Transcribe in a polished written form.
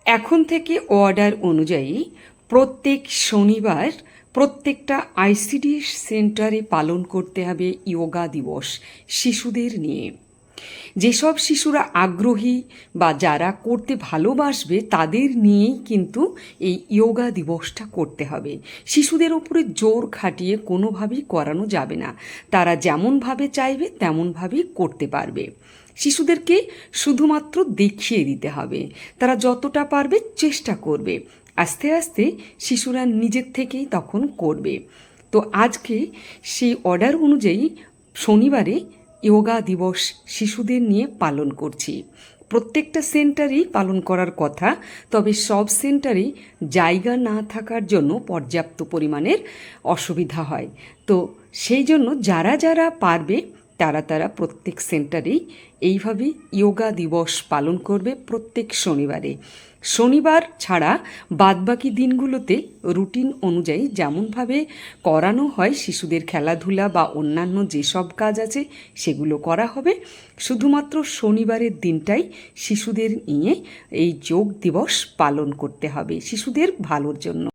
এখন থেকে অর্ডার অনুযায়ী প্রত্যেক শনিবার প্রত্যেকটা আইসিডিএস সেন্টারে পালন করতে হবে যোগা দিবস শিশুদের নিয়ে। যেসব শিশুরা আগ্রহী বা যারা করতে ভালোবাসবে তাদের নিয়েই কিন্তু এই যোগা দিবসটা করতে হবে। শিশুদের ওপরে জোর খাটিয়ে কোনোভাবেই করানো যাবে না। তারা যেমনভাবে চাইবে তেমনভাবেই করতে পারবে। শিশুদেরকে শুধুমাত্র দেখিয়ে দিতে হবে, তারা যতটা পারবে চেষ্টা করবে। আস্তে আস্তে শিশুরা নিজের থেকেই তখন করবে। তো আজকে সেই অর্ডার অনুযায়ী শনিবারে যোগা দিবস শিশুদের নিয়ে পালন করছি। প্রত্যেকটা সেন্টারেই পালন করার কথা, তবে সব সেন্টারেই জায়গা না থাকার জন্য পর্যাপ্ত পরিমাণের অসুবিধা হয়। তো সেই জন্য যারা যারা পারবে তারা প্রত্যেক সেন্টারেই এইভাবে যোগা দিবস পালন করবে প্রত্যেক শনিবারে। শনিবার ছাড়া বাদবাকি দিনগুলোতে রুটিন অনুযায়ী যেমনভাবে করানো হয় শিশুদের খেলাধুলা বা অন্যান্য যেসব কাজ আছে সেগুলো করা হবে। শুধুমাত্র শনিবারের দিনটাই শিশুদের নিয়ে এই যোগ দিবস পালন করতে হবে শিশুদের ভালোর জন্য।